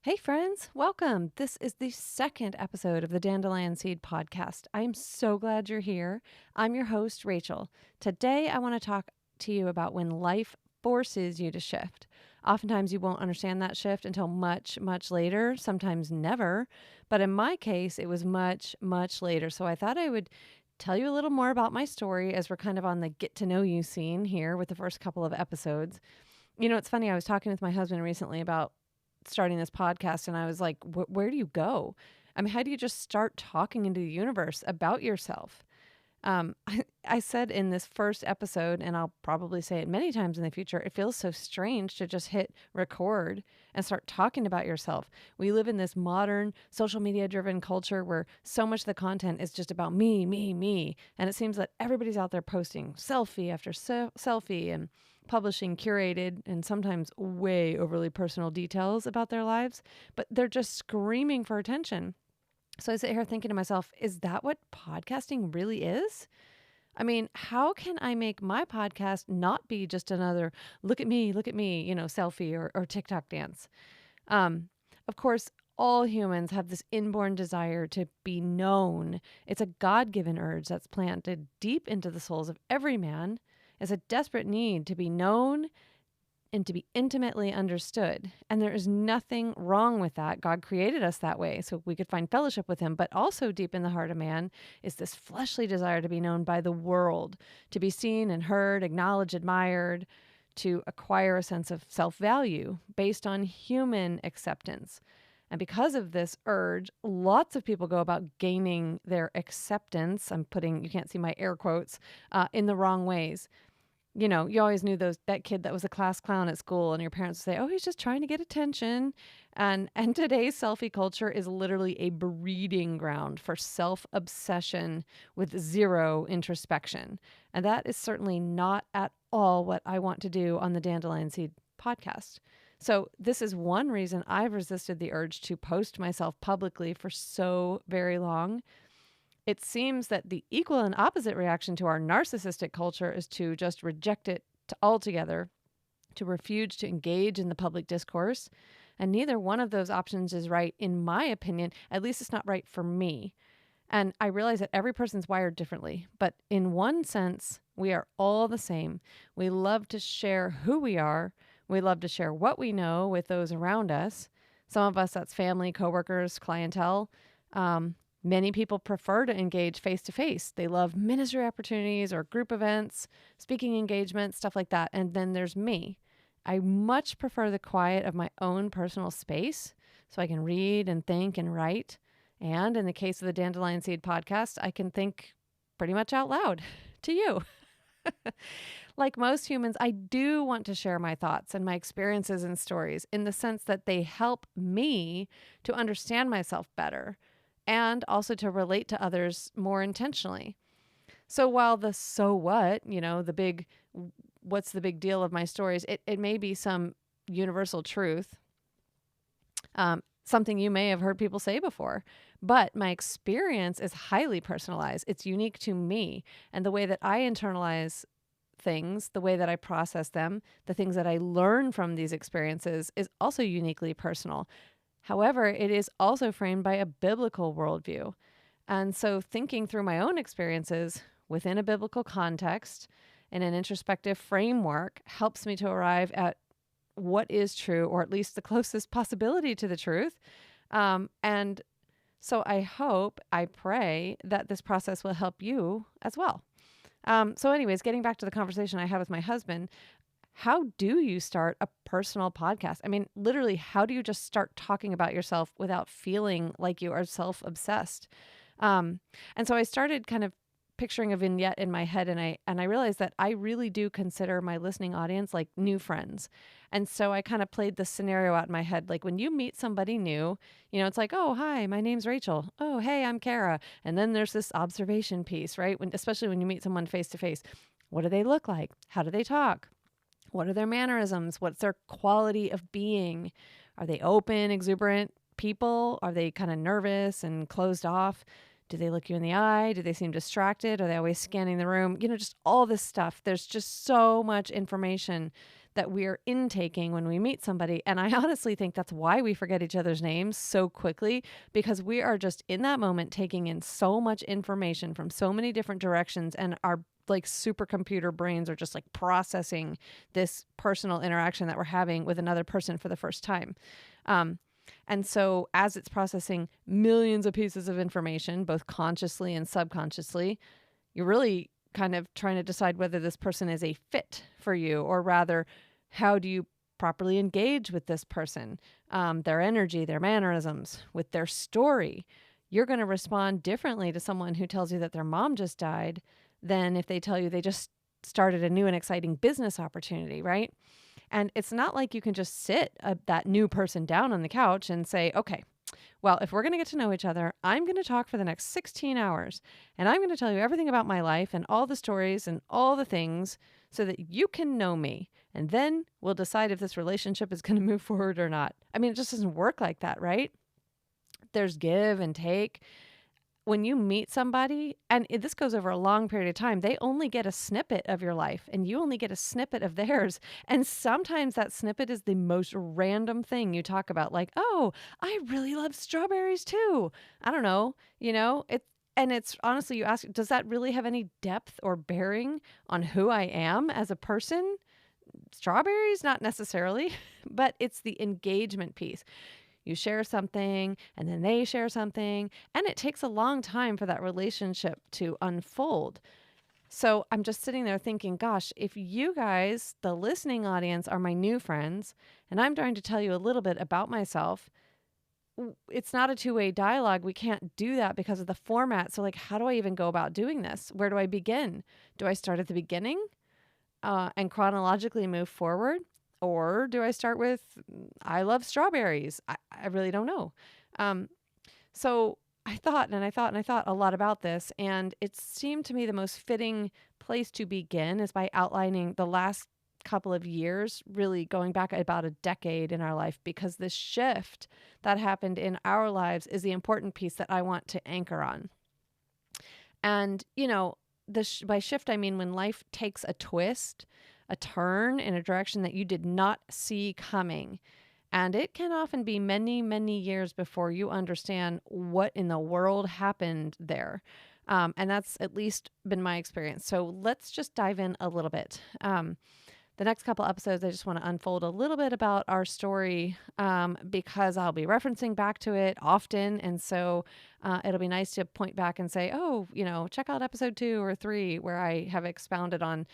Hey friends, welcome. This is the second episode of the Dandelion Seed podcast. I'm so glad you're here. I'm your host, Rachel. Today I want to talk to you about when life forces you to shift. Oftentimes you won't understand that shift until much, much later, sometimes never. But in my case, it was much, much later. So I thought I would tell you a little more about my story as we're kind of on the get to know you scene here with the first couple of episodes. You know, it's funny. I was talking with my husband recently about starting this podcast, and I was like, where do you go? I mean, how do you just start talking into the universe about yourself? I said in this first episode, and I'll probably say it many times in the future, it feels so strange to just hit record and start talking about yourself. We live in this modern social media driven culture where so much of the content is just about me, me, me. And it seems that everybody's out there posting selfie after selfie and publishing curated and sometimes way overly personal details about their lives, but they're just screaming for attention. So I sit here thinking to myself, is that what podcasting really is? I mean, how can I make my podcast not be just another look at me, selfie or TikTok dance? Um, of course, all humans have this inborn desire to be known. It's a God given urge that's planted deep into the souls of every man. It's a desperate need to be known and to be intimately understood. And there is nothing wrong with that. God created us that way so we could find fellowship with him. But also deep in the heart of man is this fleshly desire to be known by the world, to be seen and heard, acknowledged, admired, to acquire a sense of self-value based on human acceptance. And because of this urge, lots of people go about gaining their acceptance. You can't see my air quotes, in the wrong ways. You know, you always knew that kid that was a class clown at school, and your parents would say, "Oh, he's just trying to get attention." And today's selfie culture is literally a breeding ground for self-obsession with zero introspection. And that is certainly not at all what I want to do on the Dandelion Seed podcast. So this is one reason I've resisted the urge to post myself publicly for so very long. It seems that the equal and opposite reaction to our narcissistic culture is to just reject it altogether, to refuse to engage in the public discourse. And neither one of those options is right, in my opinion. At least it's not right for me. And I realize that every person's wired differently. But in one sense, we are all the same. We love to share who we are. We love to share what we know with those around us. Some of us, that's family, coworkers, clientele. Many people prefer to engage face-to-face. They love ministry opportunities or group events, speaking engagements, stuff like that. And then there's me. I much prefer the quiet of my own personal space so I can read and think and write. And in the case of the Dandelion Seed podcast, I can think pretty much out loud to you. Like most humans, I do want to share my thoughts and my experiences and stories in the sense that they help me to understand myself better and also to relate to others more intentionally. So while the so what, what's the big deal of my stories, it may be some universal truth, something you may have heard people say before, but my experience is highly personalized. It's unique to me, and the way that I internalize things, the way that I process them, the things that I learn from these experiences is also uniquely personal. However, it is also framed by a biblical worldview. And so thinking through my own experiences within a biblical context in an introspective framework helps me to arrive at what is true, or at least the closest possibility to the truth. And so I pray that this process will help you as well. So anyways, getting back to the conversation I had with my husband, how do you start a personal podcast? I mean, literally, how do you just start talking about yourself without feeling like you are self-obsessed? And so I started kind of picturing a vignette in my head, and I realized that I really do consider my listening audience like new friends. And so I kind of played this scenario out in my head. Like when you meet somebody new, it's like, "Oh, hi, my name's Rachel. Oh, hey, I'm Kara." And then there's this observation piece, right? Especially when you meet someone face to face. What do they look like? How do they talk? What are their mannerisms? What's their quality of being? Are they open, exuberant people? Are they kind of nervous and closed off? Do they look you in the eye? Do they seem distracted? Are they always scanning the room? Just all this stuff. There's just so much information that we're intaking when we meet somebody. And I honestly think that's why we forget each other's names so quickly, because we are just in that moment taking in so much information from so many different directions, and our like supercomputer brains are just like processing this personal interaction that we're having with another person for the first time. And so as it's processing millions of pieces of information, both consciously and subconsciously, you're really kind of trying to decide whether this person is a fit for you, or rather, how do you properly engage with this person, their energy, their mannerisms, with their story. You're going to respond differently to someone who tells you that their mom just died than if they tell you they just started a new and exciting business opportunity, right? And it's not like you can just sit that new person down on the couch and say, okay, well, if we're going to get to know each other, I'm going to talk for the next 16 hours, and I'm going to tell you everything about my life and all the stories and all the things so that you can know me. And then we'll decide if this relationship is going to move forward or not. I mean, it just doesn't work like that, right? There's give and take. When you meet somebody, and this goes over a long period of time, they only get a snippet of your life and you only get a snippet of theirs. And sometimes that snippet is the most random thing you talk about. Like, oh, I really love strawberries too. I don't know, and it's honestly, you ask, does that really have any depth or bearing on who I am as a person? Strawberries, not necessarily, but it's the engagement piece. You share something and then they share something, and it takes a long time for that relationship to unfold. So I'm just sitting there thinking, gosh, if you guys, the listening audience, are my new friends, and I'm trying to tell you a little bit about myself, it's not a two-way dialogue. We can't do that because of the format. So like, how do I even go about doing this? Where do I begin? Do I start at the beginning and chronologically move forward? Or do I start with, I love strawberries? I really don't know. So I thought a lot about this, and it seemed to me the most fitting place to begin is by outlining the last couple of years, really going back about a decade in our life, because this shift that happened in our lives is the important piece that I want to anchor on. And, by shift, I mean when life takes a twist, a turn in a direction that you did not see coming. And it can often be many, many years before you understand what in the world happened there. And that's at least been my experience. So let's just dive in a little bit. The next couple episodes, I just want to unfold a little bit about our story because I'll be referencing back to it often. And so it'll be nice to point back and say, oh, check out episode 2 or 3 where I have expounded on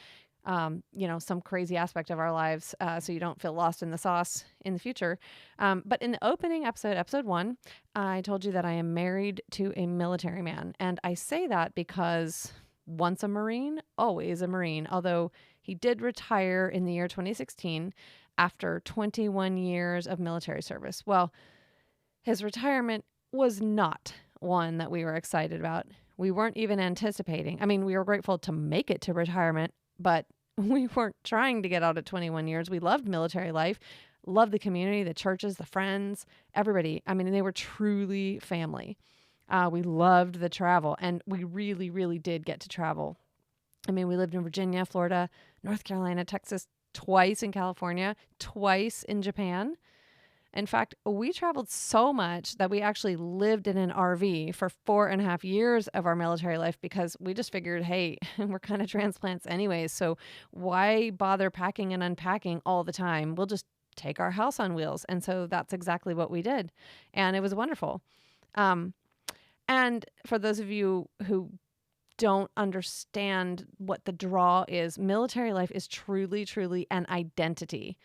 some crazy aspect of our lives, so you don't feel lost in the sauce in the future. But in the opening episode 1, I told you that I am married to a military man. And I say that because once a Marine, always a Marine, although he did retire in the year 2016 after 21 years of military service. Well, his retirement was not one that we were excited about. We weren't even anticipating. I mean, we were grateful to make it to retirement, but we weren't trying to get out at 21 years. We loved military life, loved the community, the churches, the friends, everybody. I mean, they were truly family. We loved the travel, and we really, really did get to travel. I mean, we lived in Virginia, Florida, North Carolina, Texas, twice in California, twice in Japan. In fact, we traveled so much that we actually lived in an RV for 4.5 years of our military life because we just figured, hey, we're kind of transplants anyways, so why bother packing and unpacking all the time? We'll just take our house on wheels. And so that's exactly what we did. And it was wonderful. And for those of you who don't understand what the draw is, military life is truly, truly an identity.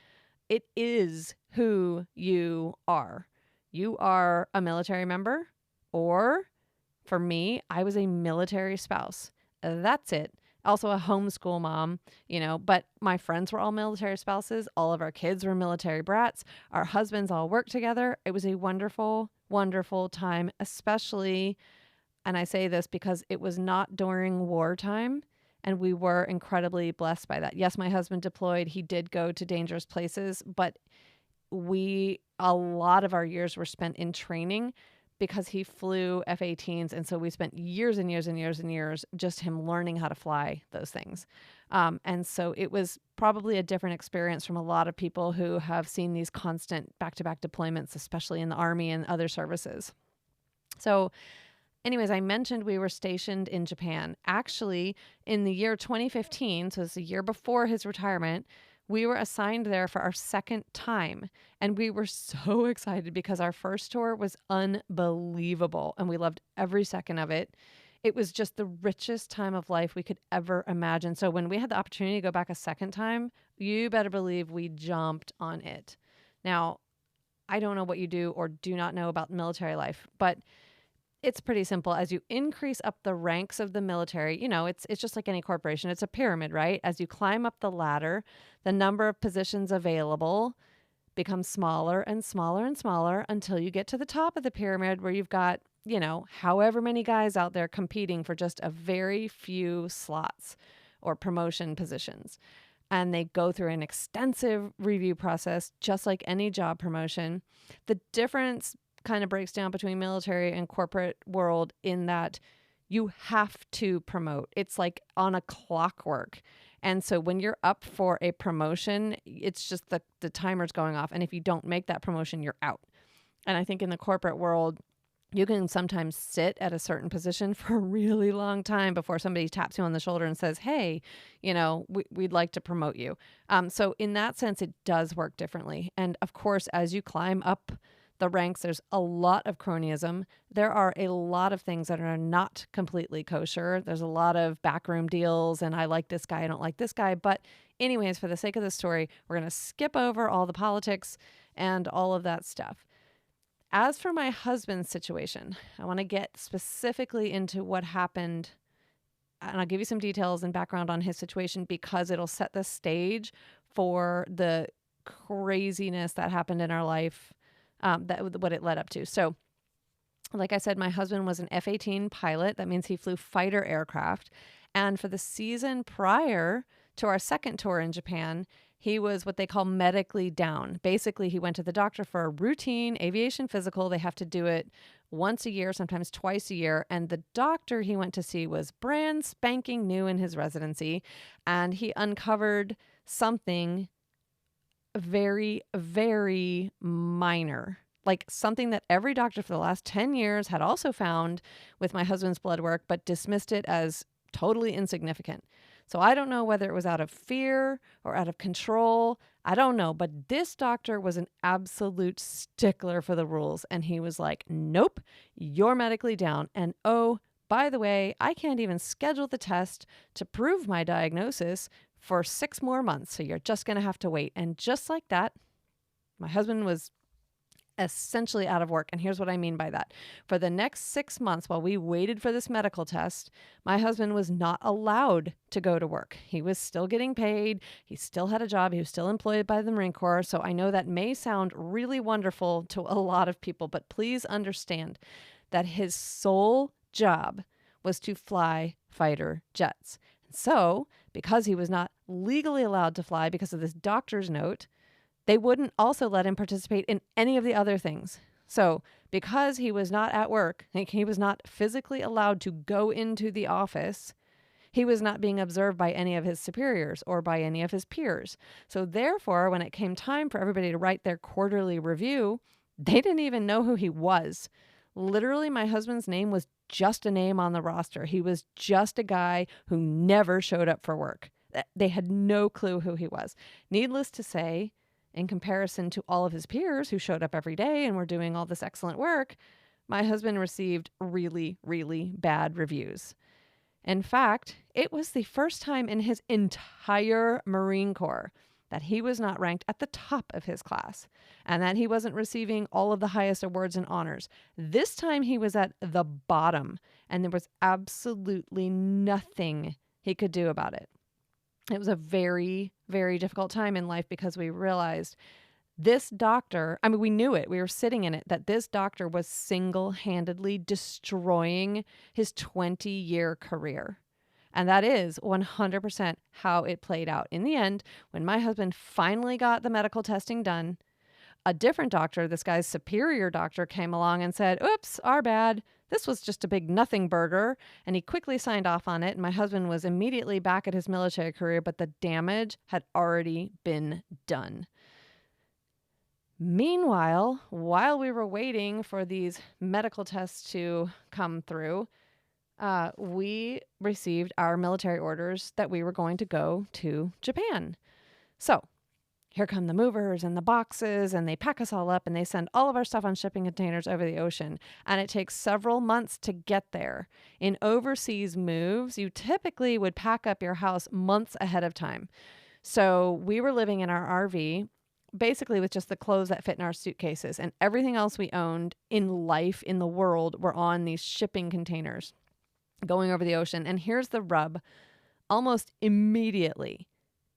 It is who you are. You are a military member, or for me, I was a military spouse. That's it. Also a homeschool mom, but my friends were all military spouses. All of our kids were military brats. Our husbands all worked together. It was a wonderful, wonderful time, especially, and I say this because it was not during wartime. And we were incredibly blessed by that. Yes, my husband deployed. He did go to dangerous places, but a lot of our years were spent in training. because he flew F-18s. And so we spent years and years and years and years just him learning how to fly those things. And so it was probably a different experience from a lot of people who have seen these constant back-to-back deployments, especially in the Army and other services. So anyways, I mentioned we were stationed in Japan. Actually, in the year 2015, so it's a year before his retirement, we were assigned there for our second time. And we were so excited because our first tour was unbelievable and we loved every second of it. It was just the richest time of life we could ever imagine. So when we had the opportunity to go back a second time, you better believe we jumped on it. Now, I don't know what you do or do not know about military life, but it's pretty simple. As you increase up the ranks of the military, it's just like any corporation. It's a pyramid, right? As you climb up the ladder, the number of positions available becomes smaller and smaller and smaller until you get to the top of the pyramid where you've got, however many guys out there competing for just a very few slots or promotion positions. And they go through an extensive review process, just like any job promotion. The difference kind of breaks down between military and corporate world in that you have to promote. It's like on a clockwork. And so when you're up for a promotion, it's just the timer's going off. And if you don't make that promotion, you're out. And I think in the corporate world, you can sometimes sit at a certain position for a really long time before somebody taps you on the shoulder and says, hey, we'd like to promote you. So in that sense, it does work differently. And of course, as you climb up the ranks, there's a lot of cronyism. There are a lot of things that are not completely kosher. There's a lot of backroom deals and I like this guy, I don't like this guy. But anyways, for the sake of the story, we're going to skip over all the politics and all of that stuff. As for my husband's situation, I want to get specifically into what happened, and I'll give you some details and background on his situation because it'll set the stage for the craziness that happened in our life, what it led up to. So, like I said, my husband was an F-18 pilot. That means he flew fighter aircraft. And for the season prior to our second tour in Japan, he was what they call medically down. Basically, he went to the doctor for a routine aviation physical. They have to do it once a year, sometimes twice a year. And the doctor he went to see was brand spanking new in his residency. And he uncovered something very, very minor, like something that every doctor for the last 10 years had also found with my husband's blood work, but dismissed it as totally insignificant. So I don't know whether it was out of fear or out of control. I don't know. But this doctor was an absolute stickler for the rules. And he was like, nope, you're medically down. And oh, by the way, I can't even schedule the test to prove my diagnosis for 6 more months. So you're just going to have to wait. And just like that, my husband was essentially out of work. And here's what I mean by that. For the next 6 months, while we waited for this medical test, my husband was not allowed to go to work. He was still getting paid. He still had a job. He was still employed by the Marine Corps. So I know that may sound really wonderful to a lot of people, but please understand that his sole job was to fly fighter jets. And so because he was not legally allowed to fly because of this doctor's note, they wouldn't also let him participate in any of the other things. So because he was not at work, he was not physically allowed to go into the office, he was not being observed by any of his superiors or by any of his peers. So therefore, when it came time for everybody to write their quarterly review, they didn't even know who he was. Literally, my husband's name was just a name on the roster. He was just a guy who never showed up for work. They had no clue who he was. Needless to say, in comparison to all of his peers who showed up every day and were doing all this excellent work, my husband received really, really bad reviews. In fact, it was the first time in his entire Marine Corps that he was not ranked at the top of his class and that he wasn't receiving all of the highest awards and honors. This time he was at the bottom and there was absolutely nothing he could do about it. It was a very, very difficult time in life because we realized this doctor, we knew it, we were sitting in it, that this doctor was single-handedly destroying his 20-year career. And that is 100% how it played out. In the end, when my husband finally got the medical testing done, A different doctor, this guy's superior doctor, came along and said, "Oops, our bad. This was just a big nothing burger." And he quickly signed off on it. And my husband was immediately back at his military career, but the damage had already been done. Meanwhile, while we were waiting for these medical tests to come through, we received our military orders that we were going to go to Japan. So here come the movers and the boxes, and they pack us all up and they send all of our stuff on shipping containers over the ocean. And it takes several months to get there. In overseas moves, you typically would pack up your house months ahead of time. So we were living in our RV, basically with just the clothes that fit in our suitcases, and everything else we owned in life, in the world, were on these shipping containers going over the ocean. And here's the rub. Almost immediately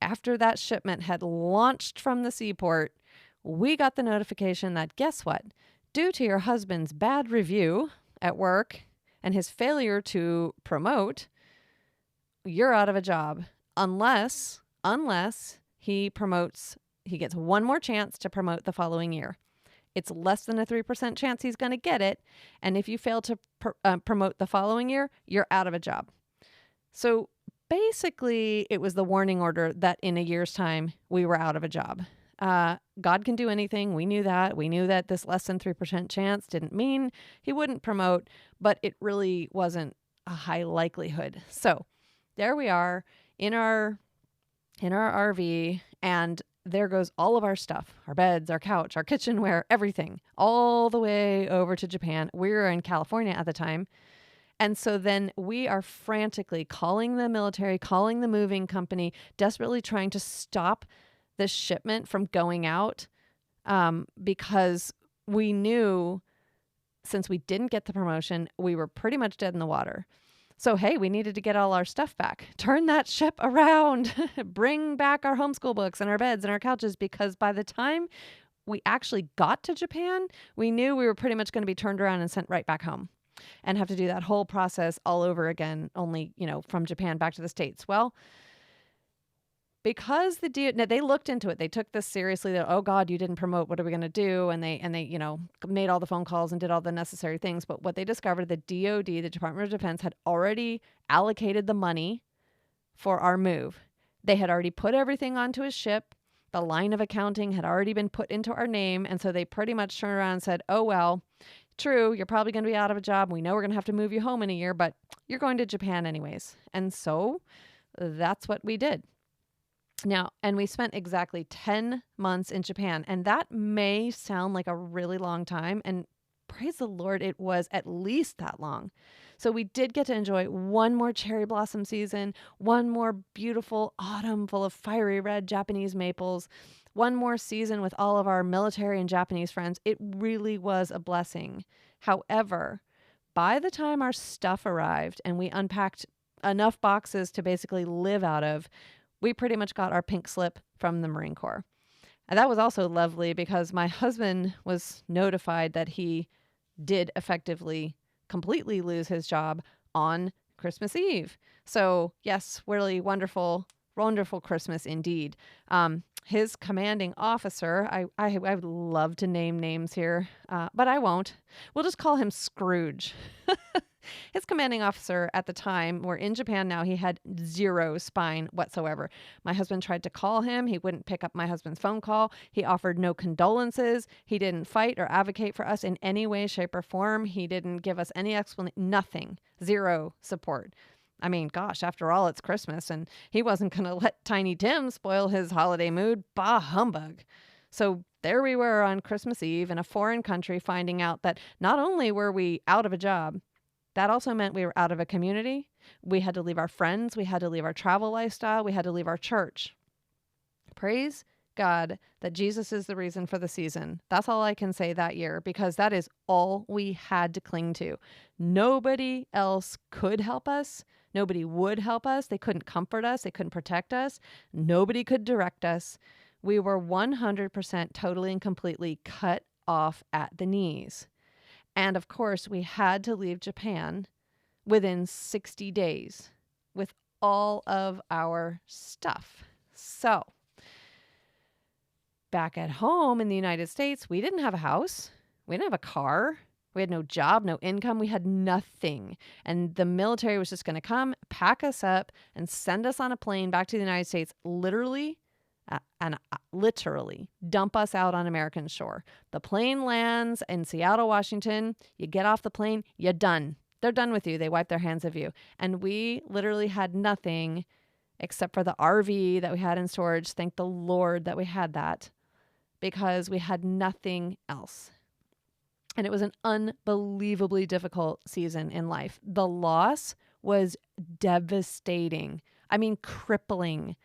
after that shipment had launched from the seaport, we got the notification that, guess what? Due to your husband's bad review at work and his failure to promote, you're out of a job unless he gets one more chance to promote the following year. It's less than a 3% chance he's going to get it. And if you fail to promote the following year, you're out of a job. So basically, it was the warning order that in a year's time, we were out of a job. God can do anything. We knew that. We knew that this less than 3% chance didn't mean he wouldn't promote, but it really wasn't a high likelihood. So there we are in our RV, and there goes all of our stuff, our beds, our couch, our kitchenware, everything, all the way over to Japan. We were in California at the time. And so then we are frantically calling the military, calling the moving company, desperately trying to stop the shipment from going out, because we knew since we didn't get the promotion, we were pretty much dead in the water. So, hey, we needed to get all our stuff back. Turn that ship around. Bring back our homeschool books and our beds and our couches, because by the time we actually got to Japan, we knew we were pretty much going to be turned around and sent right back home and have to do that whole process all over again, only, from Japan back to the States. Well, because they looked into it, they took this seriously. That, oh God, you didn't promote. What are we going to do? And they made all the phone calls and did all the necessary things. But what they discovered, the DoD, the Department of Defense, had already allocated the money for our move. They had already put everything onto a ship. The line of accounting had already been put into our name. And so they pretty much turned around and said, oh, well, true, you're probably going to be out of a job. We know we're going to have to move you home in a year, but you're going to Japan anyways. And so that's what we did. Now, and we spent exactly 10 months in Japan, and that may sound like a really long time, and praise the Lord, it was at least that long. So we did get to enjoy one more cherry blossom season, one more beautiful autumn full of fiery red Japanese maples, one more season with all of our military and Japanese friends. It really was a blessing. However, by the time our stuff arrived and we unpacked enough boxes to basically live out of, we pretty much got our pink slip from the Marine Corps. And that was also lovely because my husband was notified that he did effectively completely lose his job on Christmas Eve. So yes, really wonderful, wonderful Christmas indeed. His commanding officer, I would love to name names here, but I won't. We'll just call him Scrooge. His commanding officer at the time, we're in Japan now, he had zero spine whatsoever. My husband tried to call him. He wouldn't pick up my husband's phone call. He offered no condolences. He didn't fight or advocate for us in any way, shape, or form. He didn't give us any explanation, nothing, zero support. I mean, gosh, after all, it's Christmas, and he wasn't going to let Tiny Tim spoil his holiday mood. Bah humbug. So there we were on Christmas Eve in a foreign country, finding out that not only were we out of a job, that also meant we were out of a community. We had to leave our friends. We had to leave our travel lifestyle. We had to leave our church. Praise God that Jesus is the reason for the season. That's all I can say that year, because that is all we had to cling to. Nobody else could help us. Nobody would help us. They couldn't comfort us. They couldn't protect us. Nobody could direct us. We were 100% totally and completely cut off at the knees. And of course, we had to leave Japan within 60 days with all. all of our stuff. So back at home in the United States, we didn't have a house. We didn't have a car. We had no job, no income. We had nothing. And the military was just going to come, pack us up, and send us on a plane back to the United States, literally dump us out on American shore. The plane lands in Seattle, Washington. You get off the plane, you're done. They're done with you. They wipe their hands of you. And we literally had nothing except for the RV that we had in storage. Thank the Lord that we had that, because we had nothing else. And it was an unbelievably difficult season in life. The loss was devastating. I mean, crippling,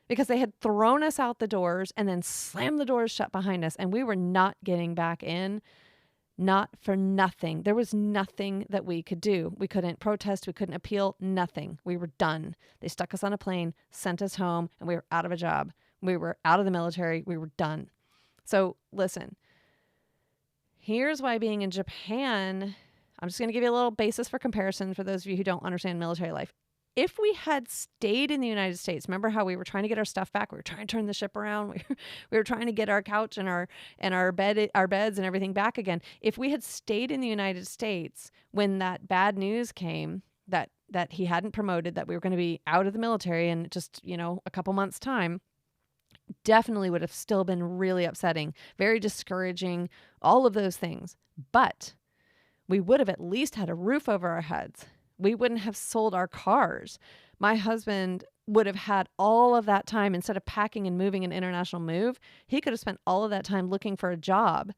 because they had thrown us out the doors and then slammed the doors shut behind us. And we were not getting back in, not for nothing. There was nothing that we could do. We couldn't protest. We couldn't appeal. Nothing. We were done. They stuck us on a plane, sent us home, and we were out of a job. We were out of the military. We were done. So listen, here's why being in Japan, I'm just going to give you a little basis for comparison for those of you who don't understand military life. If we had stayed in the United States, remember how we were trying to get our stuff back? We were trying to turn the ship around. We were trying to get our couch and our beds and everything back again. If we had stayed in the United States when that bad news came that he hadn't promoted, that we were going to be out of the military in just, a couple months' time, definitely would have still been really upsetting, very discouraging, all of those things. But we would have at least had a roof over our heads. We wouldn't have sold our cars. My husband would have had all of that time, instead of packing and moving an international move, he could have spent all of that time looking for a job.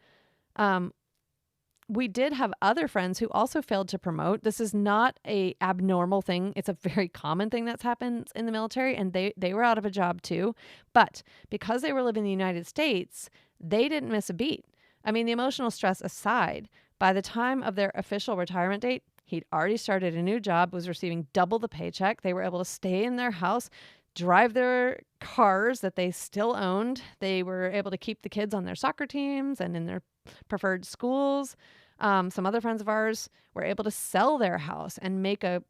We did have other friends who also failed to promote. This is not a abnormal thing. It's a very common thing that's happened in the military, and they were out of a job too. But because they were living in the United States, they didn't miss a beat. I mean, the emotional stress aside, by the time of their official retirement date, he'd already started a new job, was receiving double the paycheck. They were able to stay in their house, drive their cars that they still owned. They were able to keep the kids on their soccer teams and in their preferred schools. Some other friends of ours were able to sell their house and make a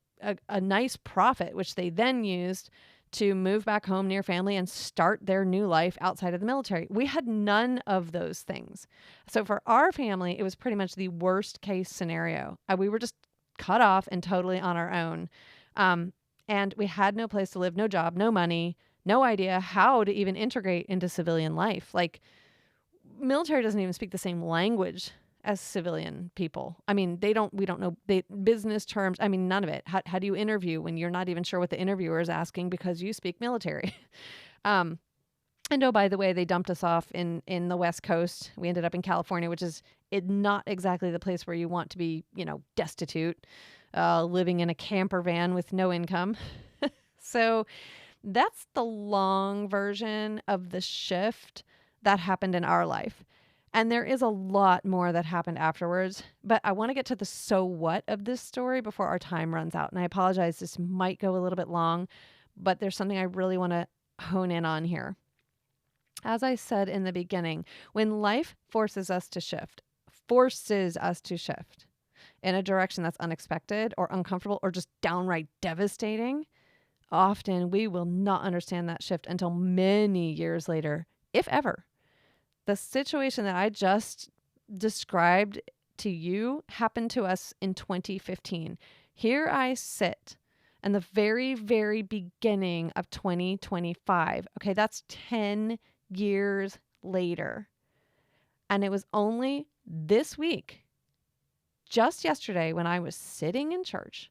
nice profit, which they then used to move back home near family and start their new life outside of the military. We had none of those things. So for our family, it was pretty much the worst case scenario. We were just cut off and totally on our own. And we had no place to live, no job, no money, no idea how to even integrate into civilian life. Like, military doesn't even speak the same language as civilian people. I mean, we don't know business terms. I mean, none of it. How do you interview when you're not even sure what the interviewer is asking because you speak military? And oh, by the way, they dumped us off in the West Coast. We ended up in California, which is not exactly the place where you want to be, destitute, living in a camper van with no income. So that's the long version of the shift that happened in our life. And there is a lot more that happened afterwards, but I want to get to the so what of this story before our time runs out. And I apologize, this might go a little bit long, but there's something I really want to hone in on here. As I said in the beginning, when life forces us to shift in a direction that's unexpected or uncomfortable or just downright devastating, often we will not understand that shift until many years later, if ever. The situation that I just described to you happened to us in 2015. Here I sit in the very, very beginning of 2025. Okay, that's 10 years later. And it was only this week, just yesterday, when I was sitting in church,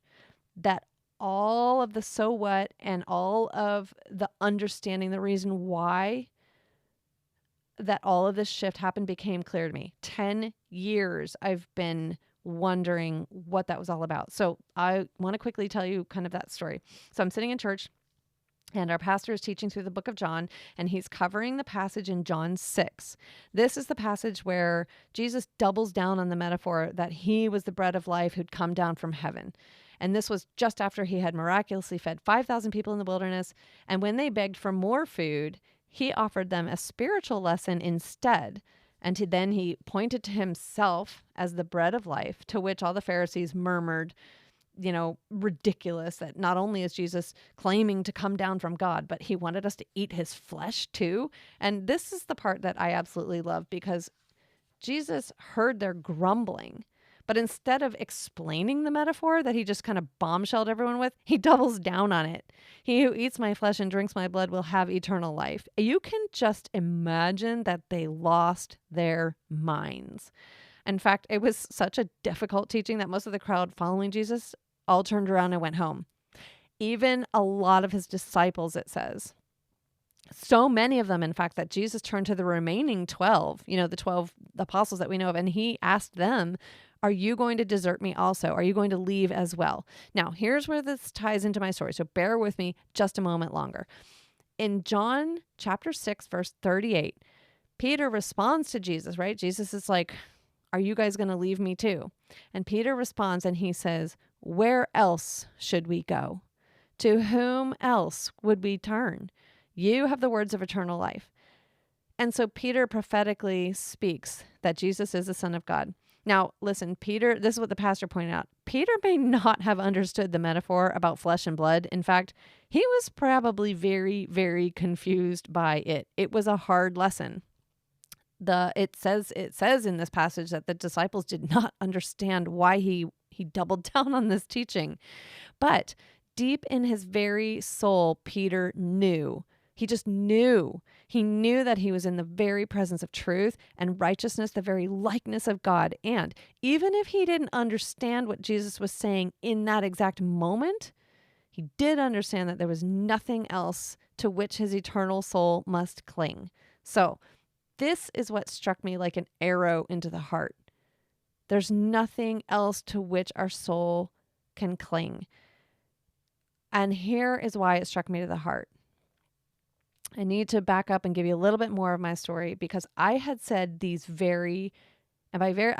that all of the so what and all of the understanding, the reason why that all of this shift happened became clear to me. 10 years I've been wondering what that was all about. So I want to quickly tell you kind of that story. So I'm sitting in church, and our pastor is teaching through the book of John, and he's covering the passage in John 6. This is the passage where Jesus doubles down on the metaphor that he was the bread of life who'd come down from heaven. And this was just after he had miraculously fed 5,000 people in the wilderness. And when they begged for more food, he offered them a spiritual lesson instead. And then he pointed to himself as the bread of life, to which all the Pharisees murmured, ridiculous that not only is Jesus claiming to come down from God, but he wanted us to eat his flesh too. And this is the part that I absolutely love, because Jesus heard their grumbling, but instead of explaining the metaphor that he just kind of bombshelled everyone with, he doubles down on it. He who eats my flesh and drinks my blood will have eternal life. You can just imagine that they lost their minds. In fact, it was such a difficult teaching that most of the crowd following Jesus all turned around and went home. Even a lot of his disciples, it says. So many of them, in fact, that Jesus turned to the remaining 12, the 12 apostles that we know of, and he asked them, are you going to desert me also? Are you going to leave as well? Now, here's where this ties into my story, so bear with me just a moment longer. In John chapter 6, verse 38, Peter responds to Jesus, right? Jesus is like, are you guys going to leave me too? And Peter responds and he says, where else should we go? To whom else would we turn? You have the words of eternal life. And so Peter prophetically speaks that Jesus is the Son of God. Now, listen, Peter, this is what the pastor pointed out. Peter may not have understood the metaphor about flesh and blood. In fact, he was probably very, very confused by it. It was a hard lesson. It says in this passage that the disciples did not understand why he doubled down on this teaching. But deep in his very soul, Peter knew. He just knew. He knew that he was in the very presence of truth and righteousness, the very likeness of God. And even if he didn't understand what Jesus was saying in that exact moment, he did understand that there was nothing else to which his eternal soul must cling. So this is what struck me like an arrow into the heart. There's nothing else to which our soul can cling. And here is why it struck me to the heart. I need to back up and give you a little bit more of my story, because I had said these I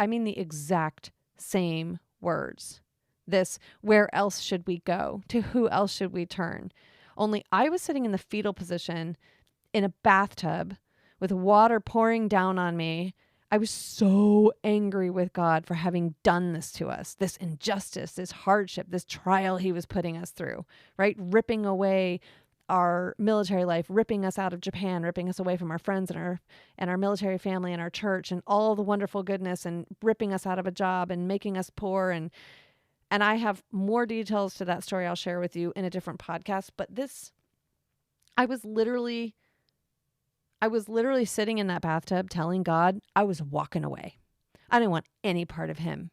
mean the exact same words. This, where else should we go? To who else should we turn? Only I was sitting in the fetal position in a bathtub with water pouring down on me. I was so angry with God for having done this to us, this injustice, this hardship, this trial he was putting us through, right? Ripping away our military life, ripping us out of Japan, ripping us away from our friends and our military family and our church and all the wonderful goodness, and ripping us out of a job and making us poor. And I have more details to that story I'll share with you in a different podcast. But I was literally sitting in that bathtub telling God I was walking away. I didn't want any part of him.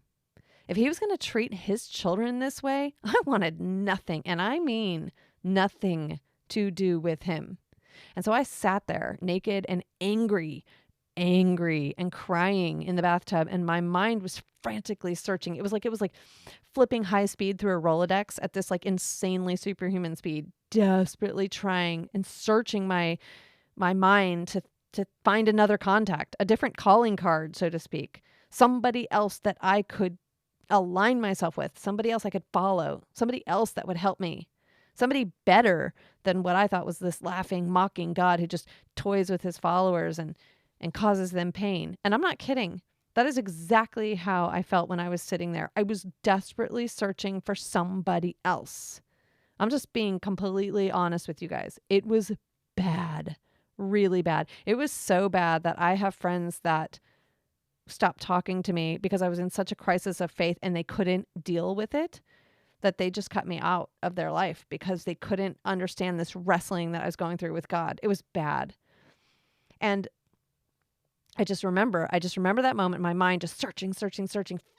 If he was going to treat his children this way, I wanted nothing, and I mean nothing, to do with him. And so I sat there naked and angry and crying in the bathtub, and my mind was frantically searching. It was like flipping high speed through a Rolodex at this like insanely superhuman speed, desperately trying and searching my mind to find another contact, a different calling card, so to speak, somebody else that I could align myself with, somebody else I could follow, somebody else that would help me, somebody better than what I thought was this laughing, mocking God who just toys with his followers and causes them pain. And I'm not kidding. That is exactly how I felt when I was sitting there. I was desperately searching for somebody else. I'm just being completely honest with you guys. It was bad, really bad. It was so bad that I have friends that stopped talking to me because I was in such a crisis of faith and they couldn't deal with it, that they just cut me out of their life because they couldn't understand this wrestling that I was going through with God. It was bad. And I just remember that moment, my mind just searching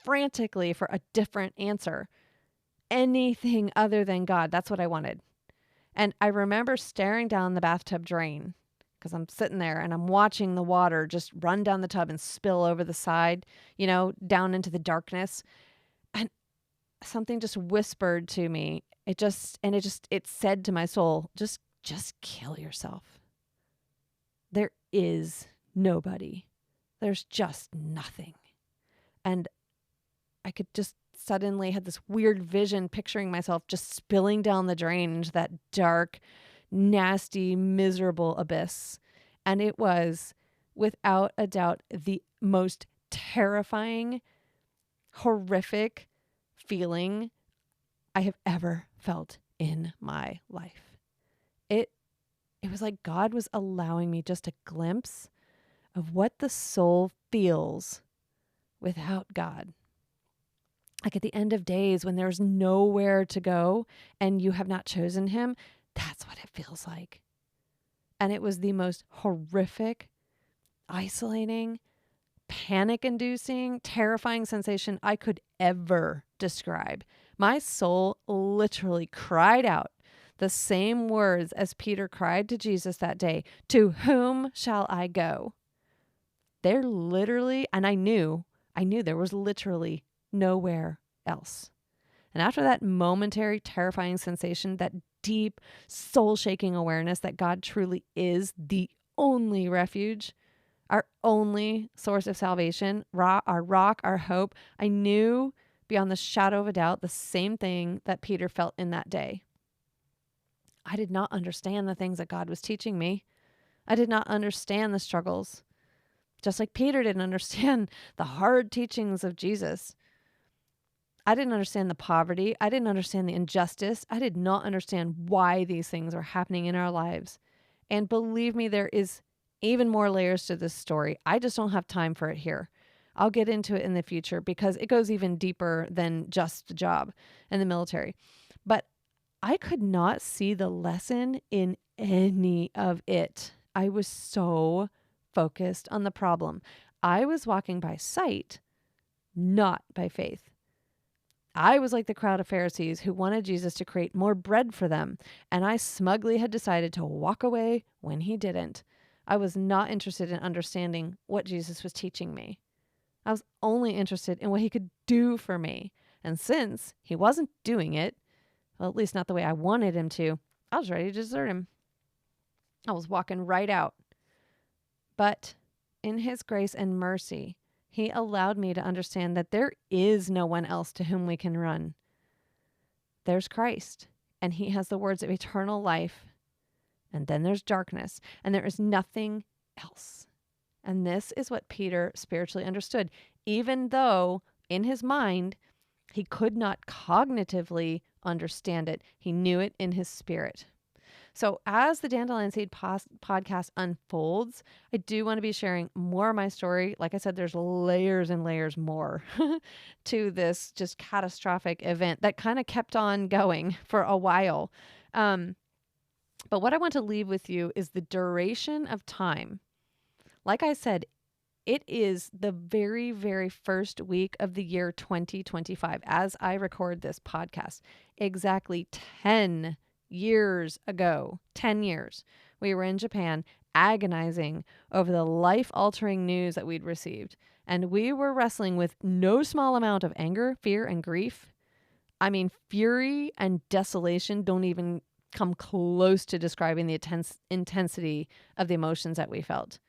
frantically for a different answer. Anything other than God. That's what I wanted. And I remember staring down the bathtub drain because I'm sitting there and I'm watching the water just run down the tub and spill over the side, down into the darkness. And something just whispered to me. It said to my soul, just kill yourself. There is nobody. There's just nothing. And I could just suddenly had this weird vision picturing myself just spilling down the drain into that dark, nasty, miserable abyss. And it was, without a doubt, the most terrifying, horrific feeling I have ever felt in my life. It was like God was allowing me just a glimpse of what the soul feels without God. Like at the end of days when there's nowhere to go and you have not chosen him, that's what it feels like. And it was the most horrific, isolating, panic-inducing, terrifying sensation I could ever describe. My soul literally cried out the same words as Peter cried to Jesus that day, "To whom shall I go?" There literally, and I knew there was literally nowhere else. And after that momentary, terrifying sensation, that deep, soul-shaking awareness that God truly is the only refuge, our only source of salvation, our rock, our hope, I knew beyond the shadow of a doubt the same thing that Peter felt in that day. I did not understand the things that God was teaching me. I did not understand the struggles. Just like Peter didn't understand the hard teachings of Jesus. I didn't understand the poverty. I didn't understand the injustice. I did not understand why these things are happening in our lives. And believe me, there is even more layers to this story. I just don't have time for it here. I'll get into it in the future because it goes even deeper than just the job and the military. But I could not see the lesson in any of it. I was so focused on the problem. I was walking by sight, not by faith. I was like the crowd of Pharisees who wanted Jesus to create more bread for them, and I smugly had decided to walk away when he didn't. I was not interested in understanding what Jesus was teaching me. I was only interested in what he could do for me. And since he wasn't doing it, well, at least not the way I wanted him to, I was ready to desert him. I was walking right out. But in his grace and mercy, he allowed me to understand that there is no one else to whom we can run. There's Christ, and he has the words of eternal life. And then there's darkness, and there is nothing else. And this is what Peter spiritually understood, even though in his mind, he could not cognitively understand it. He knew it in his spirit. So as the Dandelion Seed podcast unfolds, I do want to be sharing more of my story. Like I said, there's layers and layers more to this just catastrophic event that kind of kept on going for a while. But what I want to leave with you is the duration of time. Like I said, it is the very, very first week of the year 2025 as I record this podcast. Exactly 10 years ago, 10 years, we were in Japan agonizing over the life-altering news that we'd received. And we were wrestling with no small amount of anger, fear, and grief. I mean, fury and desolation don't even come close to describing the intensity of the emotions that we felt.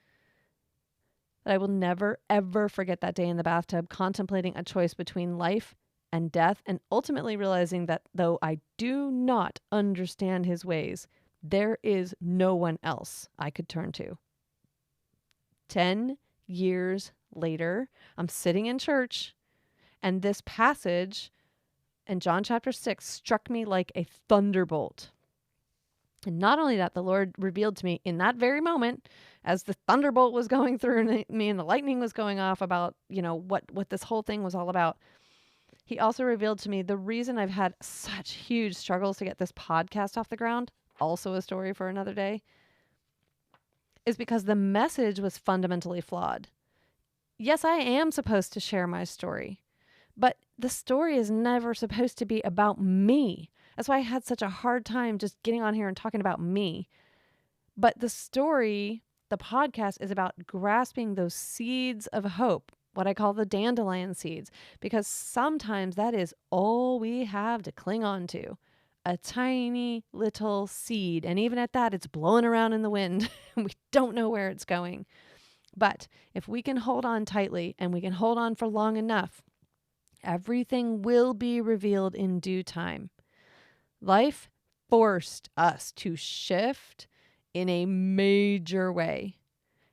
But I will never, ever forget that day in the bathtub, contemplating a choice between life and death, and ultimately realizing that though I do not understand his ways, there is no one else I could turn to. 10 years later, I'm sitting in church, and this passage in John chapter 6 struck me like a thunderbolt. And not only that, the Lord revealed to me in that very moment, as the thunderbolt was going through me and the lightning was going off about, what this whole thing was all about. He also revealed to me the reason I've had such huge struggles to get this podcast off the ground, also a story for another day, is because the message was fundamentally flawed. Yes, I am supposed to share my story, but the story is never supposed to be about me. That's why I had such a hard time just getting on here and talking about me. But the story, the podcast, is about grasping those seeds of hope, what I call the dandelion seeds, because sometimes that is all we have to cling on to. A tiny little seed. And even at that, it's blowing around in the wind. We don't know where it's going. But if we can hold on tightly and we can hold on for long enough, everything will be revealed in due time. Life forced us to shift in a major way.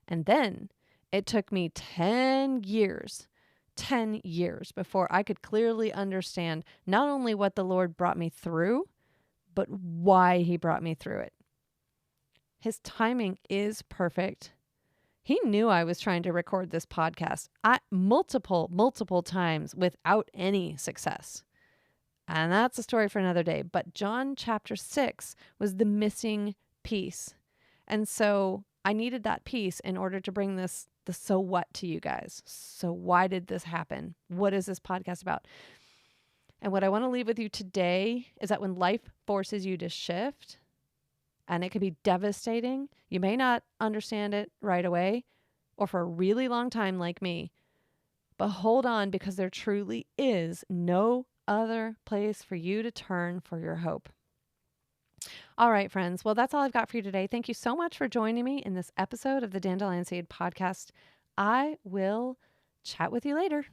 And then it took me 10 years 10 years before I could clearly understand not only what the Lord brought me through, but why he brought me through it. His timing is perfect. He knew I was trying to record this podcast multiple times without any success. And that's a story for another day. But John chapter 6 was the missing piece. And so I needed that piece in order to bring the so what to you guys. So why did this happen? What is this podcast about? And what I want to leave with you today is that when life forces you to shift, and it can be devastating, you may not understand it right away or for a really long time like me, but hold on, because there truly is no other place for you to turn for your hope. All right, friends. Well, that's all I've got for you today. Thank you so much for joining me in this episode of the Dandelion Seed podcast. I will chat with you later.